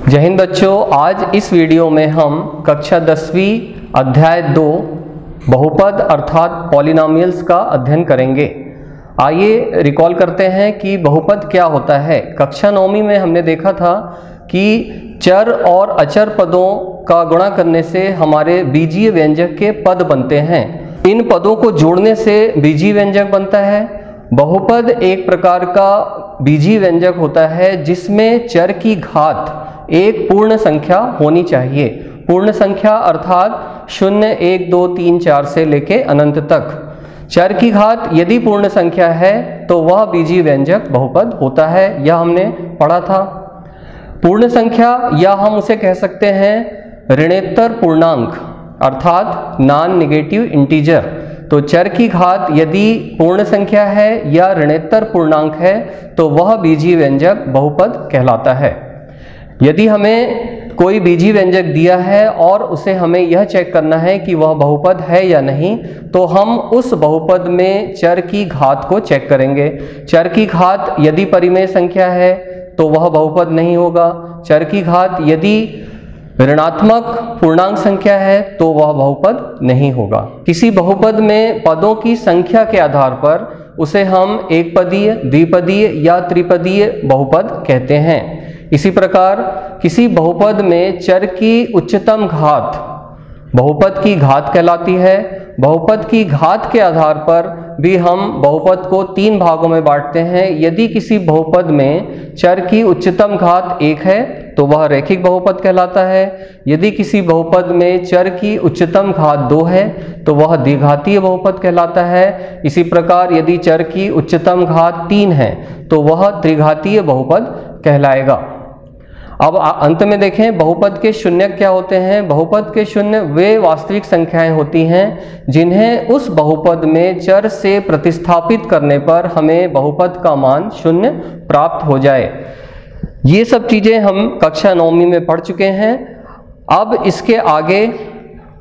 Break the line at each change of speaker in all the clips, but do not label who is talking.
जय हिंद बच्चों, आज इस वीडियो में हम कक्षा 10वीं अध्याय 2 बहुपद अर्थात पॉलिनोमियल्स का अध्ययन करेंगे। आइए रिकॉल करते हैं कि बहुपद क्या होता है। कक्षा 9वीं में हमने देखा था कि चर और अचर पदों का गुणा करने से हमारे बीजीय व्यंजक के पद बनते हैं। इन पदों को जोड़ने से बीजीय व्यंजक बनता है। बहुपद एक प्रकार का बीजीय व्यंजक होता है जिसमें चर की घात एक पूर्ण संख्या होनी चाहिए। पूर्ण संख्या अर्थात 0, 1, 2, 3, 4 से लेके अनंत तक। चर की घात यदि पूर्ण संख्या है तो वह बीजीय व्यंजक बहुपद होता है, यह हमने पढ़ा था। पूर्ण संख्या या हम उसे कह सकते हैं ऋणोत्तर पूर्णांक अर्थात नॉन नेगेटिव इंटीजर। तो चर की घात यदि पूर्ण संख्या है या ऋणोत्तर पूर्णांक है तो वह बीजीय व्यंजक बहुपद कहलाता है। यदि हमें कोई बीजीय व्यंजक दिया है और उसे हमें यह चेक करना है कि वह बहुपद है या नहीं, तो हम उस बहुपद में चर की घात को चेक करेंगे। चर की घात यदि परिमेय संख्या है तो वह बहुपद नहीं होगा। चर की घात यदि ऋणात्मक पूर्णांक संख्या है तो वह बहुपद नहीं होगा। किसी बहुपद में पदों की संख्या के आधार पर उसे हम एक पदीय, द्विपदीय या त्रिपदीय बहुपद कहते हैं। इसी प्रकार किसी बहुपद में चर की उच्चतम घात बहुपद की घात कहलाती है। बहुपद की घात के आधार पर भी हम बहुपद को 3 भागों में बांटते हैं। यदि किसी बहुपद में चर की उच्चतम घात 1 है तो वह रैखिक बहुपद कहलाता है। यदि किसी बहुपद में चर की उच्चतम घात 2 है तो वह द्विघातीय बहुपद कहलाता है। इसी प्रकार यदि चर की उच्चतम घात 3 है तो वह त्रिघातीय बहुपद कहलाएगा। अब अंत में देखें बहुपद के शून्य क्या होते हैं। बहुपद के शून्य वे वास्तविक संख्याएं होती हैं जिन्हें उस बहुपद में चर से प्रतिस्थापित करने पर हमें बहुपद का मान 0 प्राप्त हो जाए। ये सब चीजें हम कक्षा 9वीं में पढ़ चुके हैं। अब इसके आगे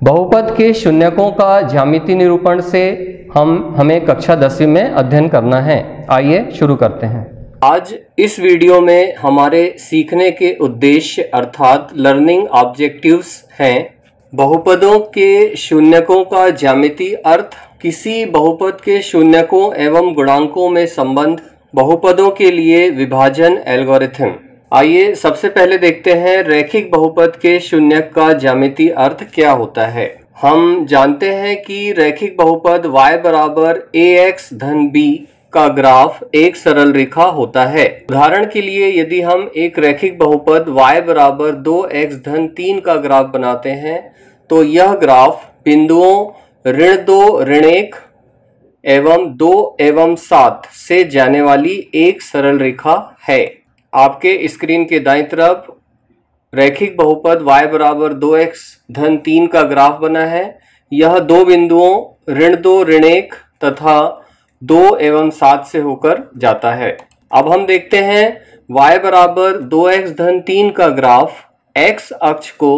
बहुपद के शून्यकों का ज्यामितीय निरूपण से हमें कक्षा 10वीं में अध्ययन करना है। आइए शुरू करते हैं। आज इस वीडियो में हमारे सीखने के उद्देश्य अर्थात लर्निंग ऑब्जेक्टिव्स हैं बहुपदों के शून्यकों का ज्यामितीय अर्थ, किसी बहुपद के शून्यकों एवं गुणांकों में संबंध, बहुपदों के लिए विभाजन एल्गोरिथम। आइए सबसे पहले देखते हैं रैखिक बहुपद के शून्यक का ज्यामितीय अर्थ क्या होता है। हम जानते हैं कि रैखिक बहुपद y बराबर ax धन b का ग्राफ एक सरल रेखा होता है। उदाहरण के लिए यदि हम एक रैखिक बहुपद y बराबर 2x धन 3 का ग्राफ बनाते हैं तो यह ग्राफ बिंदुओं ऋण 2, ऋण 1 एवं 2 एवं 7 से जाने वाली एक सरल रेखा है। आपके स्क्रीन के दाईं तरफ रैखिक बहुपद y बराबर 2x धन 3 का ग्राफ बना है। यह 2 बिंदुओं ऋण 2, ऋण 1 तथा 2 एवं 7 से होकर जाता है। अब हम देखते हैं y बराबर 2x धन 3 का ग्राफ x अक्ष को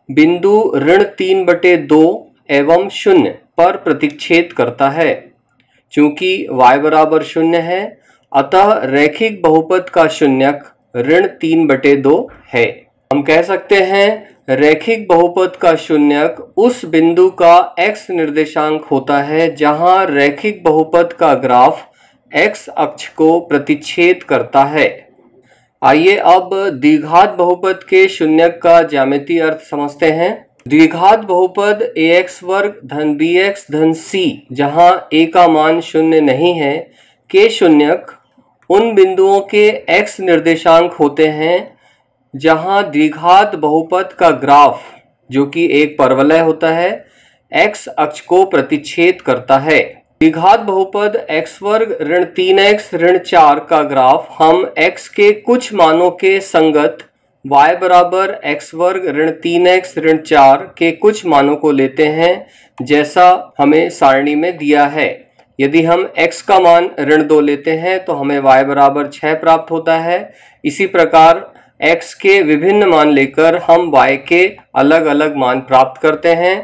बिंदु ऋण 3/2 एवं 0 पर प्रतिच्छेद करता है। चूंकि y बराबर 0 है अतः रैखिक बहुपद का शून्यक ऋण 3/2 है। हम कह सकते हैं रैखिक बहुपद का शून्यक उस बिंदु का x निर्देशांक होता है जहां रैखिक बहुपद का ग्राफ x अक्ष को प्रतिच्छेद करता है। आइए अब द्विघात बहुपद के शून्यक का ज्यामितीय अर्थ समझते हैं। द्विघात बहुपद ax वर्ग धन bx धन c जहां a का मान 0 नहीं है के शून्यक उन बिंदुओं के x निर्देशांक होते हैं जहां द्विघात बहुपद का ग्राफ जो कि एक परवलय होता है x अक्ष को प्रतिच्छेद करता है। द्विघात बहुपद x वर्ग ऋण 3x ऋण 4 का ग्राफ हम x के कुछ मानों के संगत y बराबर x वर्ग ऋण 3x ऋण 4 के कुछ मानों को लेते हैं जैसा हमें सारणी में दिया है। यदि हम x का मान ऋण 2 लेते हैं तो हमें y बराबर 6 प्राप्त होता है। इसी प्रकार x के विभिन्न मान लेकर हम y के अलग अलग मान प्राप्त करते हैं।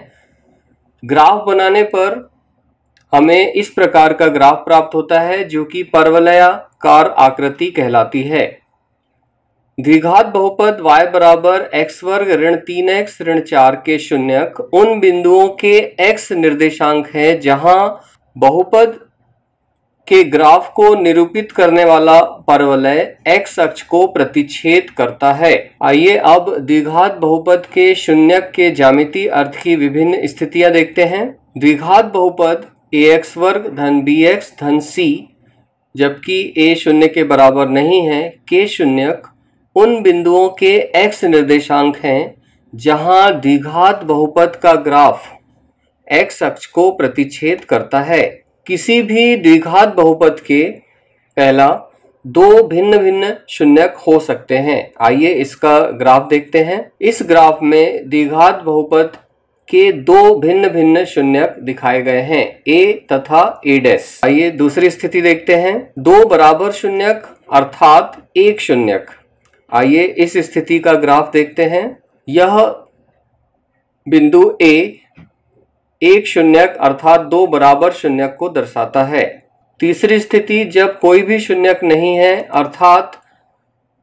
ग्राफ बनाने पर हमें इस प्रकार का ग्राफ प्राप्त होता है जो कि परवलयाकार आकृति कहलाती है। द्विघात बहुपद y बराबर x वर्ग ऋण 3x ऋण 4 के शून्यक उन बिंदुओं के x निर्देशांक है जहां बहुपद के ग्राफ को निरूपित करने वाला परवलय x अक्ष को प्रतिच्छेद करता है। आइए अब द्विघात बहुपद के शून्यक के ज्यामितीय अर्थ की विभिन्न स्थितियां देखते हैं। द्विघात बहुपद ax वर्ग धन bx धन c जबकि a शून्य के बराबर नहीं है के शून्यक उन बिंदुओं के x निर्देशांक हैं जहां द्विघात बहुपद का ग्राफ x अक्ष को प्रतिच्छेद करता है। किसी भी द्विघात बहुपद के पहला दो भिन्न भिन्न शून्यक हो सकते हैं। आइए इसका ग्राफ देखते हैं। इस ग्राफ में द्विघात बहुपद के दो भिन्न भिन्न शून्यक दिखाए गए हैं, a तथा a'। आइए दूसरी स्थिति देखते हैं। दो बराबर शून्यक अर्थात एक शून्यक। आइए इस स्थिति का ग्राफ देखते हैं। यह बिंदु a एक शून्यक अर्थात दो बराबर शून्यक को दर्शाता है। तीसरी स्थिति जब कोई भी शून्यक नहीं है अर्थात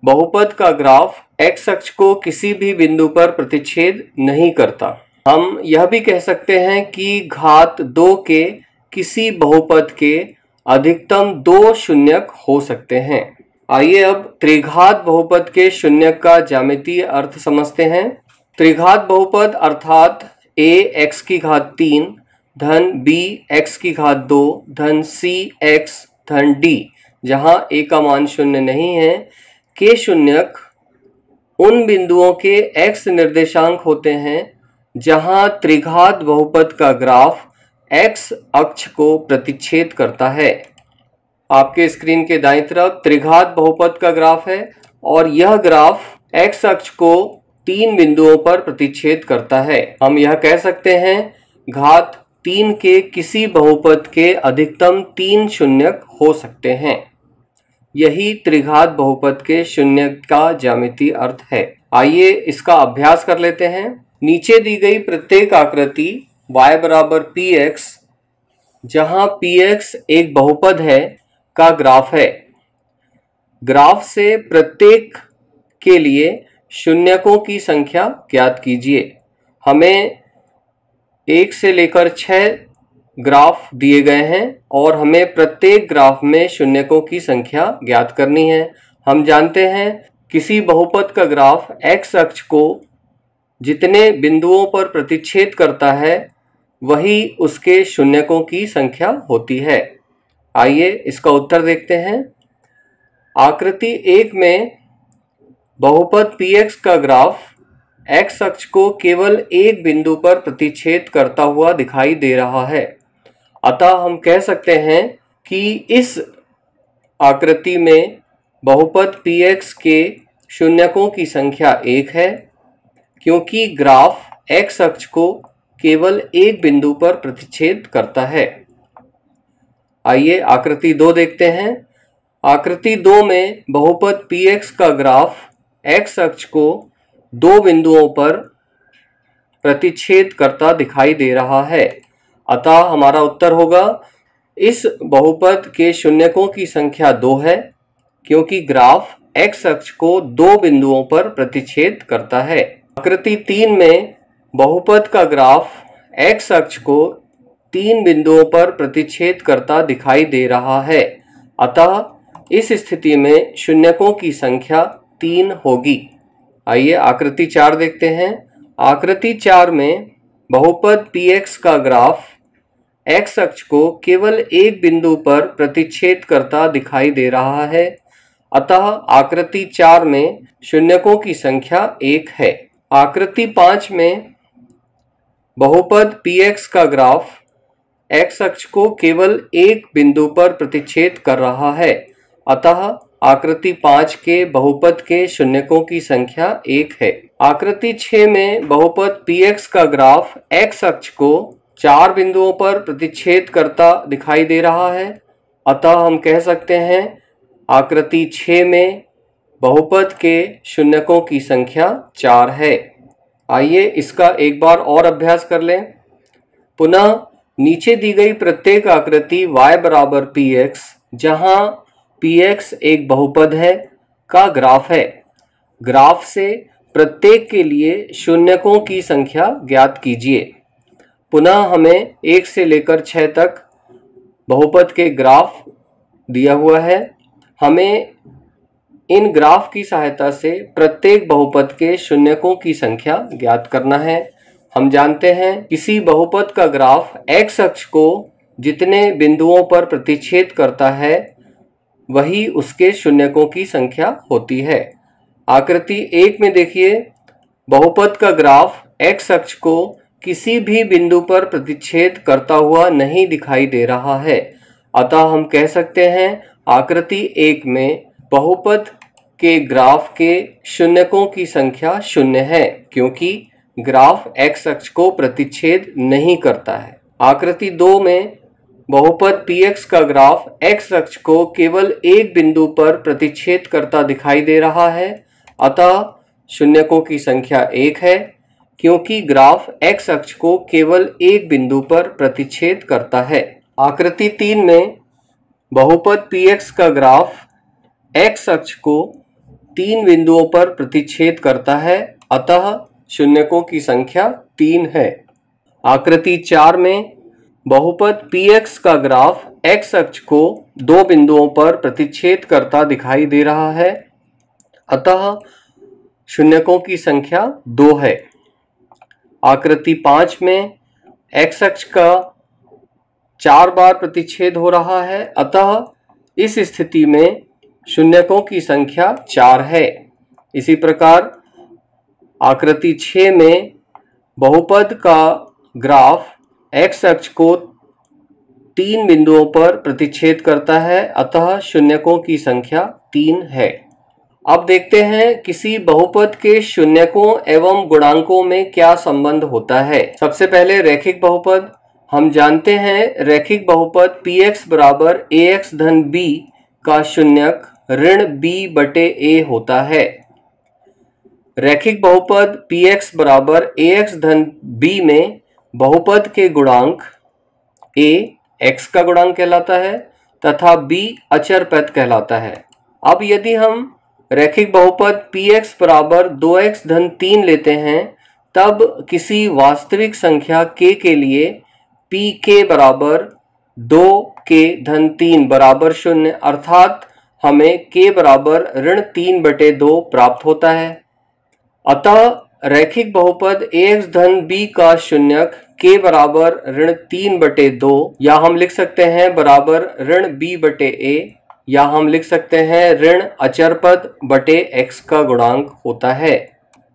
बहुपद का ग्राफ x अक्ष को किसी भी बिंदु पर प्रतिच्छेद नहीं करता। हम यह भी कह सकते हैं कि घात 2 के किसी बहुपद के अधिकतम दो शून्यक हो सकते हैं। आइए अब त्रिघात बहुपद के शून्यक का ज्यामितीय अर्थ समझते हैं। त्रिघात बहुपद अर्थात a x की घात 3 धन b x की घात 2 धन c x धन d जहां a का मान शून्य नहीं है के शून्यक उन बिंदुओं के x निर्देशांक होते हैं जहां त्रिघात बहुपद का ग्राफ x अक्ष को प्रतिच्छेद करता है। आपके स्क्रीन के दाईं तरफ त्रिघात बहुपद का ग्राफ है और यह ग्राफ x अक्ष को 3 बिंदुओं पर प्रतिच्छेद करता है। हम यह कह सकते हैं घात 3 के किसी बहुपद के अधिकतम 3 शून्यक हो सकते हैं। यही त्रिघात बहुपद के शून्यक का ज्यामितीय अर्थ है। आइए इसका अभ्यास कर लेते हैं। नीचे दी गई प्रत्येक आकृति y बराबर px जहां px एक बहुपद है का ग्राफ है। ग्राफ से प्रत्येक के लिए शून्यकों की संख्या ज्ञात कीजिए। हमें 1 से लेकर 6 ग्राफ दिए गए हैं और हमें प्रत्येक ग्राफ में शून्यकों की संख्या ज्ञात करनी है। हम जानते हैं किसी बहुपद का ग्राफ x अक्ष को जितने बिंदुओं पर प्रतिच्छेद करता है वही उसके शून्यकों की संख्या होती है। आइए इसका उत्तर देखते हैं। आकृति 1 में बहुपद px का ग्राफ x अक्ष को केवल एक बिंदु पर प्रतिच्छेद करता हुआ दिखाई दे रहा है। अतः हम कह सकते हैं कि इस आकृति में बहुपद px के शून्यकों की संख्या 1 है क्योंकि ग्राफ x अक्ष को केवल एक बिंदु पर प्रतिच्छेद करता है। आइए आकृति 2 देखते हैं। आकृति 2 में बहुपद px का ग्राफ x अक्ष को दो बिंदुओं पर प्रतिच्छेद करता दिखाई दे रहा है। अतः हमारा उत्तर होगा इस बहुपद के शून्यकों की संख्या 2 है क्योंकि ग्राफ x अक्ष को दो बिंदुओं पर प्रतिच्छेद करता है। आकृति 3 में बहुपद का ग्राफ x अक्ष को 3 बिंदुओं पर प्रतिच्छेद करता दिखाई दे रहा है। अतः इस स्थिति में शून्यकों की संख्या 3 होगी। आइए आकृति 4 देखते हैं। आकृति 4 में बहुपद px का ग्राफ x अक्ष को केवल एक बिंदु पर प्रतिच्छेद करता दिखाई दे रहा है। अतः आकृति 4 में शून्यकों की संख्या 1 है। आकृति 5 में बहुपद px का ग्राफ x अक्ष को केवल एक बिंदु पर प्रतिच्छेद कर रहा है। अतः आकृति 5 के बहुपद के शून्यकों की संख्या 1 है। आकृति 6 में बहुपद px का ग्राफ x अक्ष को 4 बिंदुओं पर प्रतिच्छेद करता दिखाई दे रहा है। अतः हम कह सकते हैं आकृति 6 में बहुपद के शून्यकों की संख्या 4 है। आइए इसका एक बार और अभ्यास कर लें। पुनः नीचे दी गई प्रत्येक आकृति y बराबर px जहां px एक बहुपद है का ग्राफ है। ग्राफ से प्रत्येक के लिए शून्यकों की संख्या ज्ञात कीजिए। पुनः हमें 1 से लेकर 6 तक बहुपद के ग्राफ दिया हुआ है। हमें इन ग्राफ की सहायता से प्रत्येक बहुपद के शून्यकों की संख्या ज्ञात करना है। हम जानते हैं किसी बहुपद का ग्राफ x अक्ष को जितने बिंदुओं पर प्रतिच्छेद करता है वही उसके शून्यकों की संख्या होती है। आकृति 1 में देखिए, बहुपद का ग्राफ x अक्ष को किसी भी बिंदु पर प्रतिच्छेद करता हुआ नहीं दिखाई दे रहा है। अतः हम कह सकते हैं आकृति 1 में बहुपद के ग्राफ के शून्यकों की संख्या 0 है, क्योंकि ग्राफ x अक्ष को प्रतिच्छेद नहीं करता है। आकृति 2 में बहुपद px का ग्राफ x अक्ष को केवल एक बिंदु पर प्रतिच्छेद करता दिखाई दे रहा है। अतः शून्यकों की संख्या 1 है, क्योंकि ग्राफ x अक्ष को केवल एक बिंदु पर प्रतिच्छेद करता है। आकृति 3 में बहुपद px का ग्राफ x अक्ष को 3 बिंदुओं पर प्रतिच्छेद करता है, अतः शून्यकों की संख्या 3 है। आकृति 4 में बहुपद px का ग्राफ x अक्ष को 2 बिंदुओं पर प्रतिच्छेद करता दिखाई दे रहा है, अतः शून्यकों की संख्या 2 है। आकृति 5 में x अक्ष का 4 बार प्रतिच्छेद हो रहा है, अतः इस स्थिति में शून्यकों की संख्या 4 है। इसी प्रकार आकृति 6 में बहुपद का ग्राफ x अक्ष को 3 बिंदुओं पर प्रतिच्छेद करता है, अतः शून्यकों की संख्या 3 है। अब देखते हैं किसी बहुपद के शून्यकों एवं गुणांकों में क्या संबंध होता है। सबसे पहले रैखिक बहुपद। हम जानते हैं रैखिक बहुपद px बराबर ax धन b का शून्यक ऋण b बटे a होता है। रैखिक बहुपद px बराबर ax धन b में बहुपद के गुणांक a x का गुणांक कहलाता है तथा b अचर पद कहलाता है। अब यदि हम रैखिक बहुपद px बराबर 2x धन 3 लेते हैं, तब किसी वास्तविक संख्या k के लिए pk बराबर 2k धन 3 बराबर 0, अर्थात हमें k बराबर ऋण 3 बटे 2 प्राप्त होता है। अतः रैखिक बहुपद ax धन b का शून्यक k बराबर ऋण 3 बटे 2, या हम लिख सकते हैं बराबर ऋण b बटे a, या हम लिख सकते हैं ऋण अचर पद बटे x का गुणांक होता है।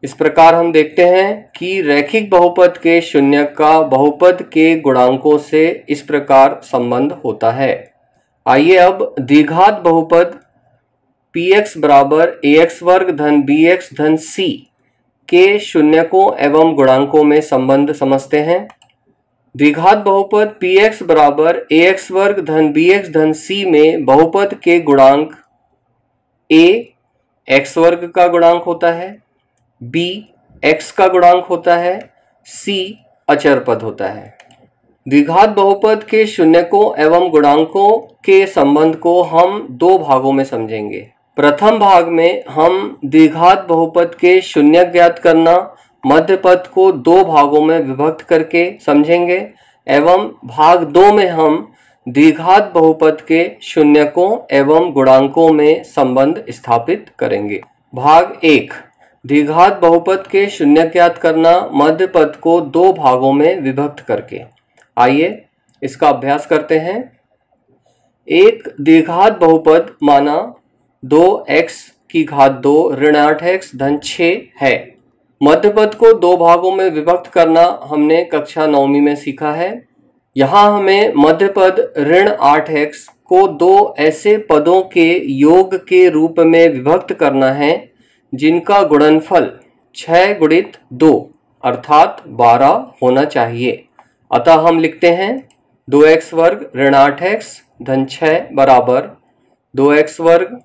इस प्रकार हम देखते हैं कि रैखिक बहुपद के शून्यक का बहुपद के गुणांकों से इस प्रकार संबंध होता है। आइए अब द्विघात बहुपद px बराबर ax वर्ग धन bx धन c के शून्यकों एवं गुणांकों में संबंध समझते हैं। द्विघात बहुपद px बराबर ax वर्ग धन bx धन c में बहुपद के गुणांक a x वर्ग का गुणांक होता है, b x का गुणांक होता है, c अचर पद होता है। द्विघात बहुपद के शून्यकों एवं गुणांकों के संबंध को हम 2 भागों में समझेंगे। प्रथम भाग में हम द्विघात बहुपद के शून्यक ज्ञात करना मध्य पद को 2 भागों में विभक्त करके समझेंगे, एवं भाग 2 में हम द्विघात बहुपद के शून्यकों एवं गुणांकों में संबंध स्थापित करेंगे। भाग 1 द्विघात बहुपद के शून्यक ज्ञात करना मध्य पद को 2 भागों में विभक्त करके। आइए इसका अभ्यास करते हैं। एक द्विघात बहुपद माना 2x की घात 2 ऋण 8x धन 6 है। मध्य पद को 2 भागों में विभक्त करना हमने कक्षा 9वीं में सीखा है। यहाँ हमें मध्य पद ऋण 8x को 2 ऐसे पदों के योग के रूप में विभक्त करना है जिनका गुणनफल 6 गुणित 2 अर्थात 12 होना चाहिए। अतः हम लिखते हैं 2x वर्ग ऋण 8x धन 6 बराबर 2x वर्ग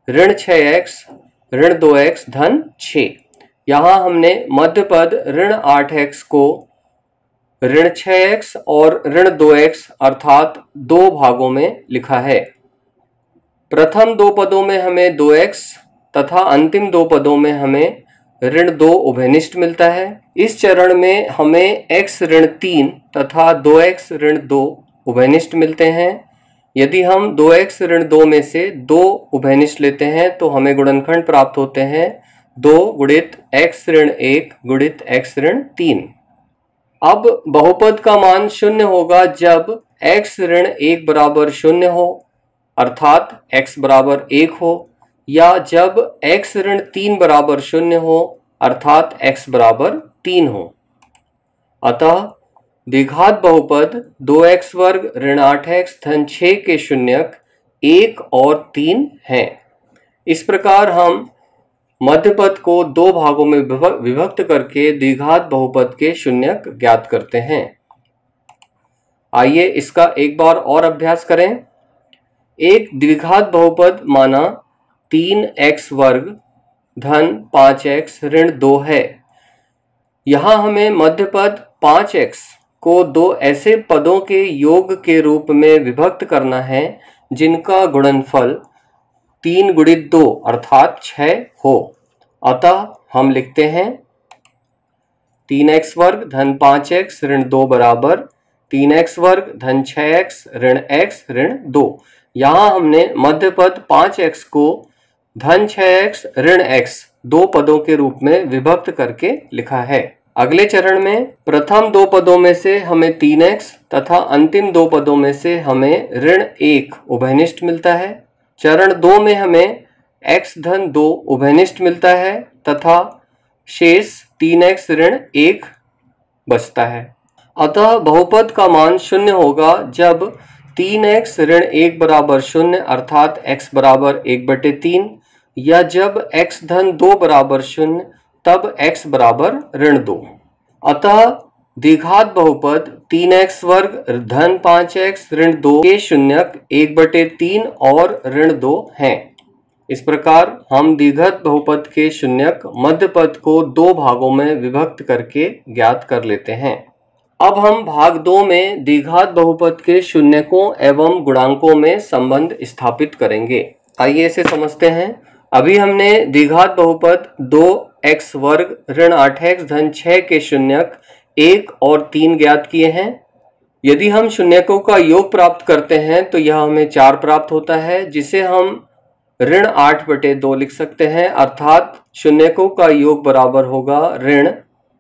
ऋण 6x ऋण 2x धन 6। यहाँ हमने मध्य पद ऋण 8x को ऋण 6x और ऋण 2x अर्थात 2 भागों में लिखा है। प्रथम 2 पदों में हमें 2x तथा अंतिम दो पदों में हमें ऋण 2 उभयनिष्ठ मिलता है। इस चरण में हमें x ऋण 3 तथा 2x ऋण 2 उभयनिष्ठ मिलते हैं। यदि हम 2x ऋण 2 में से 2 उभयनिष्ठ लेते हैं तो हमें गुणनखंड प्राप्त होते हैं 2 गुणित x ऋण 1 गुणित x ऋण 3। अब बहुपद का मान शून्य होगा जब x ऋण 1 बराबर 0 हो अर्थात x बराबर 1 हो, या जब x ऋण 3 बराबर 0 हो अर्थात x बराबर 3 हो। अतः द्विघात बहुपद 2x वर्ग ऋण 8x धन 6 के शून्यक 1 और 3 हैं। इस प्रकार हम मध्य पद को दो भागों में विभक्त करके द्विघात बहुपद के शून्यक ज्ञात करते हैं। आइए इसका एक बार और अभ्यास करें। एक द्विघात बहुपद माना 3x वर्ग धन 5x ऋण 2 है। यहाँ हमें मध्य पद 5x को दो ऐसे पदों के योग के रूप में विभक्त करना है जिनका गुणनफल 3 गुणित 2 अर्थात 6 हो। अतः हम लिखते हैं 3x वर्ग धन 5x ऋण 2 बराबर 3x वर्ग धन 6x ऋण x ऋण 2। यहाँ हमने मध्य पद 5x को धन 6x ऋण x दो पदों के रूप में विभक्त करके लिखा है। अगले चरण में प्रथम दो पदों में से हमें 3x तथा अंतिम दो पदों में से हमें ऋण 1 उभयनिष्ठ मिलता है। चरण 2 में हमें x धन 2 उभयनिष्ठ मिलता है तथा शेष 3x ऋण 1 बचता है। अतः बहुपद का मान शून्य होगा जब 3x ऋण 1 बराबर 0 अर्थात x बराबर 1/3, या जब x धन 2 बराबर 0 तब x बराबर ऋण 2। अतः द्विघात बहुपद 3x वर्ग धन 5x ऋण 2 के शून्यक 1/3 और ऋण 2 हैं। इस प्रकार हम द्विघात बहुपद के शून्यक मध्य पद को दो भागों में विभक्त करके ज्ञात कर लेते हैं। अब हम भाग 2 में द्विघात बहुपद के शून्यकों एवं गुणांकों में संबंध स्थापित करेंगे। आइए इसे समझते हैं। अभी हमने द्विघात बहुपद 2x वर्ग ऋण 8x धन 6 के शून्यक 1 और 3 ज्ञात किए हैं। यदि हम शून्यकों का योग प्राप्त करते हैं तो यह हमें 4 प्राप्त होता है, जिसे हम ऋण 8/2 लिख सकते हैं अर्थात शून्यकों का योग बराबर होगा ऋण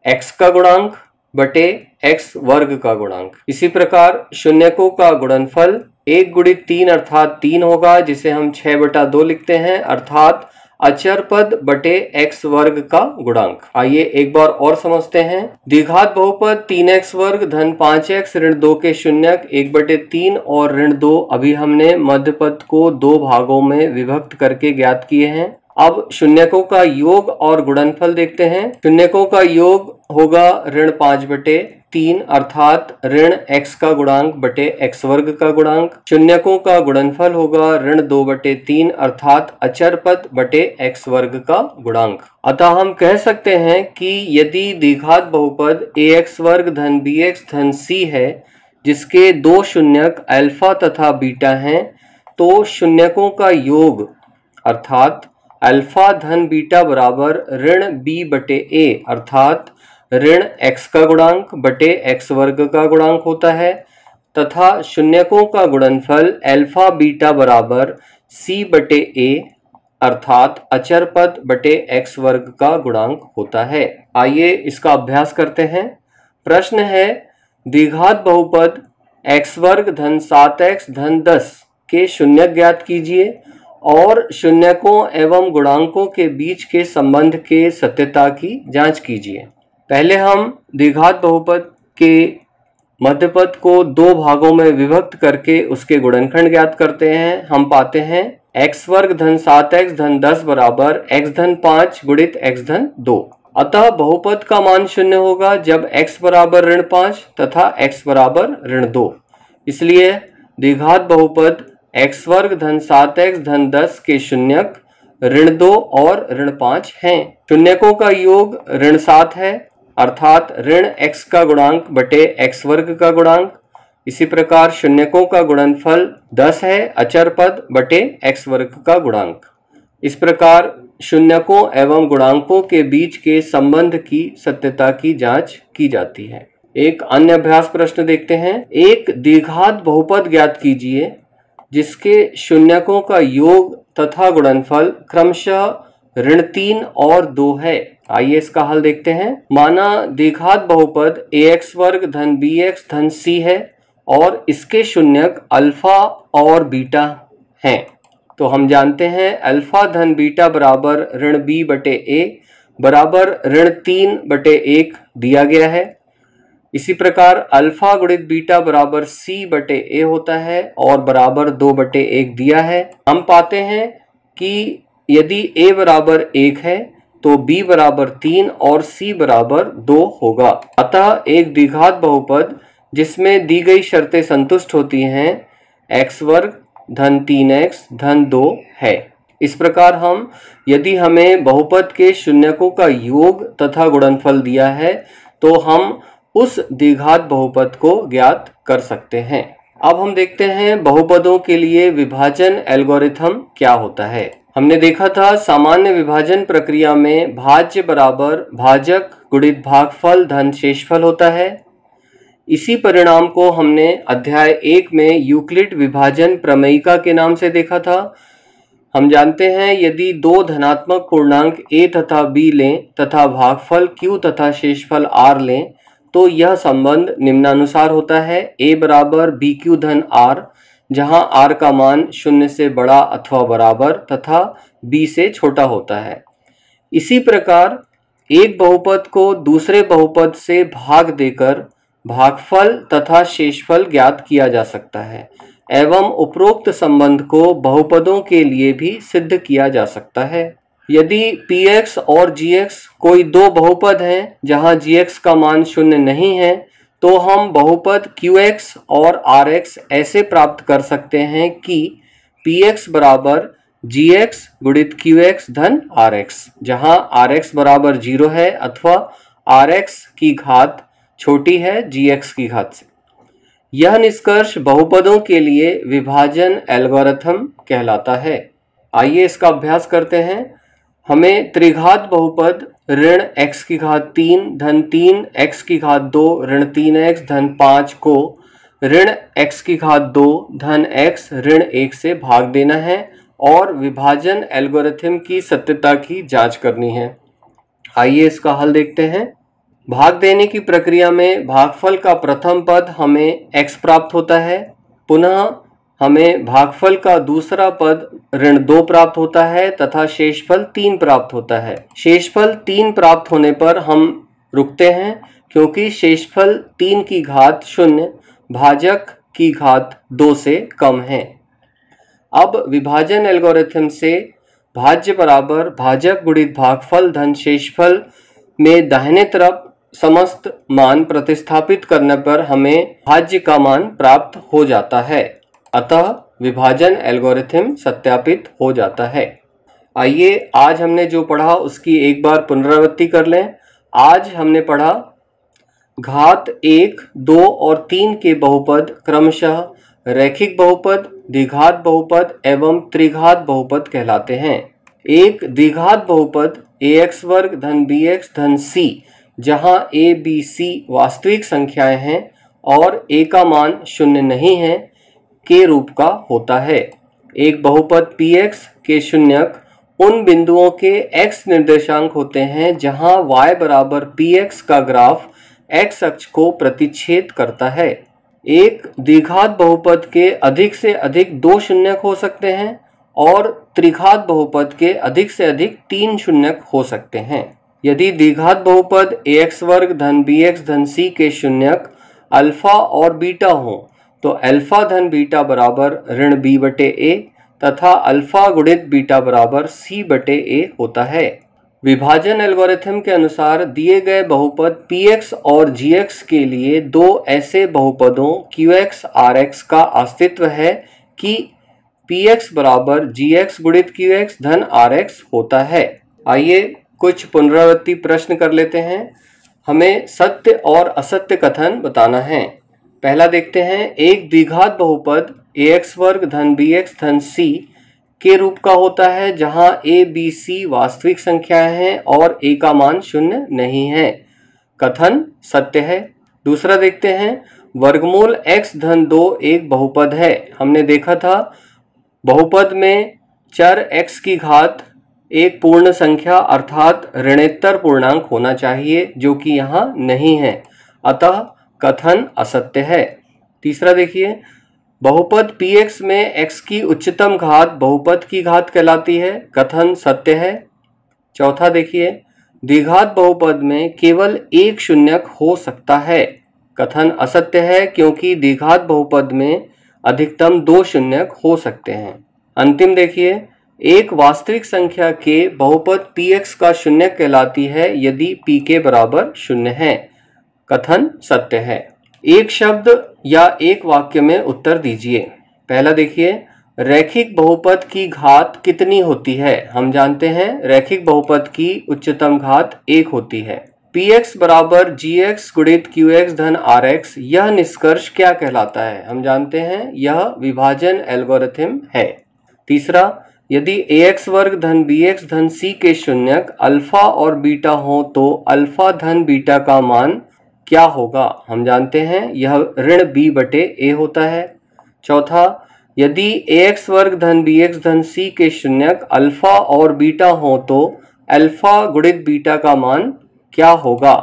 x का गुणांक बटे x वर्ग का गुणांक। इसी प्रकार शून्यकों का गुणनफल 1 गुणित 3 अर्थात 3 होगा, जिसे हम 6/2 लिखते हैं अर्थात अचर पद बटे x वर्ग का गुणांक। आइए एक बार और समझते हैं। द्विघात बहुपद 3x वर्ग धन 5x ऋण 2 के शून्यक 1/3 और ऋण 2 अभी हमने मध्य पद को दो भागों में विभक्त करके ज्ञात किए हैं। अब शून्यकों का योग और गुणनफल देखते हैं। शून्यकों का योग होगा ऋण 5/3 अर्थात ऋण x का गुणांक बटे x वर्ग का गुणांक। शून्यकों का गुणनफल होगा ऋण 2/3 अर्थात अचर पद बटे x वर्ग का गुणांक। अतः हम कह सकते हैं कि यदि द्विघात बहुपद ax वर्ग धन bx धन c है, जिसके दो शून्यक अल्फा तथा बीटा हैं, तो शून्यकों का योग अर्थात अल्फा धन बीटा बराबर ऋण b/a अर्थात ऋण x का गुणांक बटे x वर्ग का गुणांक होता है, तथा शून्यकों का गुणनफल अल्फा बीटा बराबर c/a अर्थात अचर पद बटे x वर्ग का गुणांक होता है। आइए इसका अभ्यास करते हैं। प्रश्न है द्विघात बहुपद x वर्ग धन 7x धन 10 के शून्यक ज्ञात कीजिए और शून्यकों एवं गुणांकों के बीच के संबंध के सत्यता की जांच कीजिए। पहले हम द्विघात बहुपद के मध्यपद को दो भागों में विभक्त करके उसके गुणनखंड ज्ञात करते हैं। हम पाते हैं x वर्ग धन 7x धन 10 बराबर x धन 5 गुणित x धन 2। अतः बहुपद का मान शून्य होगा जब x बराबर ऋण 5 तथा x बराबर ऋण 2। इसलिए द्विघात बहुपद x वर्ग धन 7x धन 10 के शून्यक ऋण 2 और ऋण 5 हैं। शून्यकों का योग ऋण 7 है अर्थात ऋण x का गुणांक बटे x वर्ग का गुणांक। इसी प्रकार शून्यकों का गुणनफल 10 है अचर पद बटे x वर्ग का गुणांक। इस प्रकार शून्यकों एवं गुणांकों के बीच के संबंध की सत्यता की जांच की जाती है। एक अन्य अभ्यास प्रश्न देखते हैं। एक द्विघात बहुपद ज्ञात कीजिए जिसके शून्यकों का योग तथा गुणनफल क्रमशः ऋण 3 और 2 है। आइए इसका हल देखते हैं। माना द्विघात बहुपद ax वर्ग धन bx धन c है और इसके शून्यक अल्फा और बीटा हैं। तो हम जानते हैं अल्फा धन बीटा बराबर ऋण b बटे a बराबर ऋण 3 बटे 1 दिया गया है। इसी प्रकार अल्फा गुणित बीटा बराबर c बटे a होता है और बराबर 2 बटे 1 दिया है। हम पाते हैं कि यदि a बराबर 1 है तो b बराबर 3 और c बराबर 2 होगा। अतः एक द्विघात बहुपद जिसमें दी गई शर्तें संतुष्ट होती हैं x वर्ग धन 3x धन 2 है। इस प्रकार हम यदि हमें बहुपद के शून्यकों का योग तथा गुणनफल दिया है तो हम उस द्विघात बहुपद को ज्ञात कर सकते हैं। अब हम देखते हैं बहुपदों के लिए विभाजन एल्गोरिथम क्या होता है। हमने देखा था सामान्य विभाजन प्रक्रिया में भाज्य बराबर भाजक गुणित भागफल धन शेषफल होता है। इसी परिणाम को हमने अध्याय 1 में यूक्लिड विभाजन प्रमेयिका के नाम से देखा था। हम जानते हैं यदि दो धनात्मक पूर्णांक a तथा b लें तथा भागफल q तथा शेषफल r लें तो यह संबंध निम्नानुसार होता है। a बराबर bq धन r जहां r का मान 0 से बड़ा अथवा बराबर तथा b से छोटा होता है। इसी प्रकार एक बहुपद को दूसरे बहुपद से भाग देकर भागफल तथा शेषफल ज्ञात किया जा सकता है एवं उपरोक्त संबंध को बहुपदों के लिए भी सिद्ध किया जा सकता है। यदि px और gx कोई दो बहुपद हैं जहां gx का मान 0 नहीं है तो हम बहुपद qx और rx ऐसे प्राप्त कर सकते हैं कि px बराबर gx गुणित qx धन rx, जहां rx बराबर 0 है अथवा rx की घात छोटी है gx की घात से। यह निष्कर्ष बहुपदों के लिए विभाजन एल्गोरिथम कहलाता है। आइए इसका अभ्यास करते हैं। हमें त्रिघात बहुपद ऋण x की घात 3 धन 3 x की घात 2 ऋण 3x धन 5 को ऋण x की घात 2 धन x ऋण 1 से भाग देना है और विभाजन एल्गोरिथम की सत्यता की जांच करनी है। आइए इसका हल देखते हैं। भाग देने की प्रक्रिया में भागफल का प्रथम पद हमें x प्राप्त होता है। पुनः हमें भागफल का दूसरा पद ऋण 2 प्राप्त होता है तथा शेषफल 3 प्राप्त होता है। शेषफल 3 प्राप्त होने पर हम रुकते हैं क्योंकि शेषफल 3 की घात 0 भाजक की घात 2 से कम है। अब विभाजन एल्गोरिथम से भाज्य बराबर भाजक गुणित भागफल धन शेषफल में दाहिने तरफ समस्त मान प्रतिस्थापित करने पर हमें भाज्य का मान प्राप्त हो जाता है। अतः विभाजन एल्गोरिथम सत्यापित हो जाता है। आइए आज हमने जो पढ़ा उसकी एक बार पुनरावृत्ति कर लें। आज हमने पढ़ा घात 1, 2 और 3 के बहुपद क्रमशः रैखिक बहुपद, द्विघात बहुपद एवं त्रिघात बहुपद कहलाते हैं। एक द्विघात बहुपद ax वर्ग धन bx धन c जहां a, b, c वास्तविक संख्याएं हैं और a का मान 0 नहीं है के रूप का होता है। एक बहुपद px के शून्यक उन बिंदुओं के x निर्देशांक होते हैं जहां y बराबर px का ग्राफ x अक्ष को प्रतिच्छेद करता है। एक द्विघात बहुपद के अधिक से अधिक 2 शून्यक हो सकते हैं और त्रिघात बहुपद के अधिक से अधिक 3 शून्यक हो सकते हैं। यदि द्विघात बहुपद ax वर्ग धन bx धन c के शून्यक अल्फा और बीटा हो तो अल्फा धन बीटा बराबर ऋण b बटे a तथा अल्फा गुणित बीटा बराबर c बटे a होता है। विभाजन एल्गोरिथम के अनुसार दिए गए बहुपद px और gx के लिए दो ऐसे बहुपदों qx rx का अस्तित्व है कि px बराबर gx गुणित qx धन rx होता है। आइए कुछ पुनरावृत्ति प्रश्न कर लेते हैं। हमें सत्य और असत्य कथन बताना है। पहला देखते हैं। एक द्विघात बहुपद ax वर्ग धन bx धन c के रूप का होता है जहां a, b, c वास्तविक संख्याएं हैं और a का मान 0 नहीं है। कथन सत्य है। दूसरा देखते हैं, वर्गमूल x धन 2 एक बहुपद है। हमने देखा था बहुपद में चर x की घात एक पूर्ण संख्या अर्थात ऋणोत्तर पूर्णांक होना चाहिए, जो कि यहाँ नहीं है, अतः कथन असत्य है। तीसरा देखिए, बहुपद px में x की उच्चतम घात बहुपद की घात कहलाती है। कथन सत्य है। चौथा देखिए, द्विघात बहुपद में केवल एक शून्यक हो सकता है। कथन असत्य है, क्योंकि द्विघात बहुपद में अधिकतम 2 शून्यक हो सकते हैं। अंतिम देखिए, एक वास्तविक संख्या के बहुपद px का शून्यक कहलाती है यदि p के बराबर 0 है। कथन सत्य है। एक शब्द या एक वाक्य में उत्तर दीजिए। पहला देखिए, रैखिक बहुपद की घात कितनी होती है? हम जानते हैं रैखिक बहुपद की उच्चतम घात 1 होती है। px बराबर gx गुणित qx धन rx, यह निष्कर्ष क्या कहलाता है? हम जानते हैं यह विभाजन एल्गोरिथम है। तीसरा, यदि ax वर्ग धन bx धन c के शून्यक अल्फा और बीटा हो तो अल्फा धन बीटा का मान क्या होगा? हम जानते हैं यह ऋण b बटे a होता है। चौथा, यदि ax वर्ग धन bx धन c के शून्यक अल्फा और बीटा हो तो अल्फा गुणित बीटा का मान क्या होगा?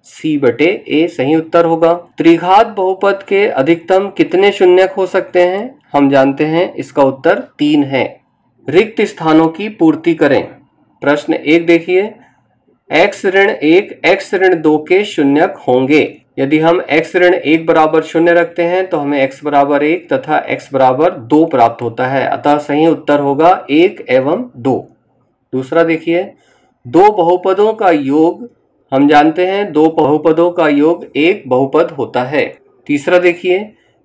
c बटे a सही उत्तर होगा। त्रिघात बहुपद के अधिकतम कितने शून्यक हो सकते हैं? हम जानते हैं इसका उत्तर 3 है। रिक्त स्थानों की पूर्ति करें। प्रश्न 1 देखिए, x ऋण 1 x ऋण 2 के शून्यक होंगे। यदि हम x ऋण 1 बराबर 0 रखते हैं तो हमें x बराबर 1 तथा x बराबर 2 प्राप्त होता है, अतः सही उत्तर होगा 1 एवं 2। दूसरा देखिए, दो बहुपदों का योग, हम जानते हैं दो बहुपदों का योग एक बहुपद होता है। तीसरा देखिए,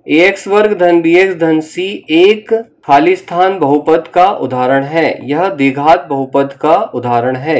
ax वर्ग धन bx धन c एक खाली स्थान बहुपद का उदाहरण है, यह द्विघात बहुपद का उदाहरण है।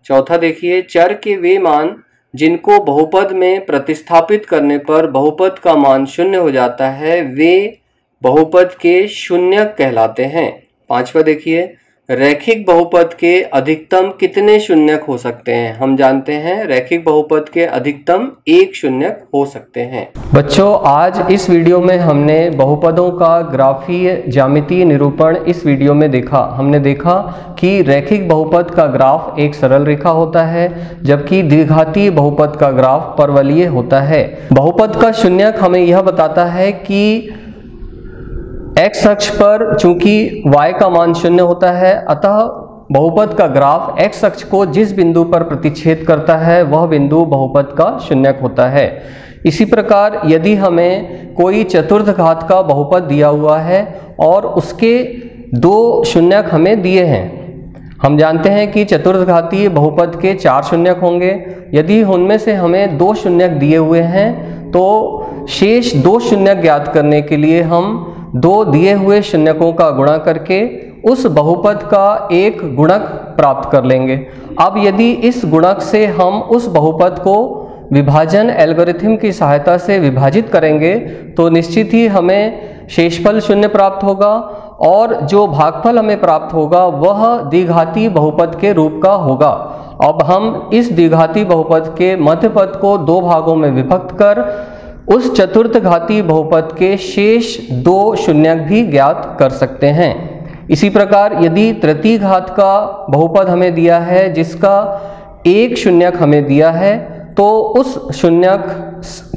चौथा देखिए, चर के वे मान जिनको बहुपद में प्रतिस्थापित करने पर बहुपद का मान 0 हो जाता है वे बहुपद के शून्यक कहलाते हैं। पांचवा देखिए, रैखिक बहुपद के अधिकतम कितने शून्यक हो सकते हैं? हम जानते हैं रैखिक बहुपद के अधिकतम 1 शून्यक हो सकते हैं। बच्चों, आज इस वीडियो में हमने बहुपदों का ग्राफीय ज्यामितीय निरूपण इस वीडियो में देखा। हमने देखा कि रैखिक बहुपद का ग्राफ एक सरल रेखा होता है, जबकि द्विघातीय बहुपद का ग्राफ परवलयीय होता है। बहुपद का शून्यक हमें यह बताता है कि x अक्ष पर चूंकि y का मान 0 होता है, अतः बहुपद का ग्राफ x अक्ष को जिस बिंदु पर प्रतिच्छेद करता है वह बिंदु बहुपद का शून्यक होता है। इसी प्रकार यदि हमें कोई चतुर्थ घात का बहुपद दिया हुआ है और उसके 2 शून्यक हमें दिए हैं, हम जानते हैं कि चतुर्थ घातीय बहुपद के 4 शून्यक होंगे। यदि उनमें से हमें 2 शून्यक दिए हुए हैं तो शेष 2 शून्यक ज्ञात करने के लिए हम 2 दिए हुए शून्यकों का गुणा करके उस बहुपद का एक गुणक प्राप्त कर लेंगे। अब यदि इस गुणक से हम उस बहुपद को विभाजन एल्गोरिथम की सहायता से विभाजित करेंगे तो निश्चित ही हमें शेषफल 0 प्राप्त होगा और जो भागफल हमें प्राप्त होगा वह द्विघाती बहुपद के रूप का होगा। अब हम इस द्विघाती बहुपद के मध्य पद को 2 भागों में विभक्त कर उस चतुर्थ घाती बहुपद के शेष 2 शून्यक भी ज्ञात कर सकते हैं। इसी प्रकार यदि तृतीय घात का बहुपद हमें दिया है जिसका 1 शून्यक हमें दिया है, तो उस शून्यक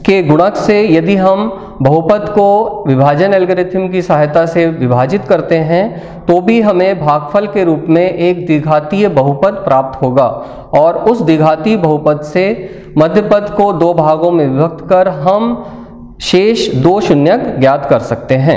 के गुणक से यदि हम बहुपद को विभाजन एल्गोरिथम की सहायता से विभाजित करते हैं तो भी हमें भागफल के रूप में एक द्विघातीय बहुपद प्राप्त होगा और उस द्विघातीय बहुपद से मध्य पद को 2 भागों में विभक्त कर हम शेष 2 शून्यक ज्ञात कर सकते हैं।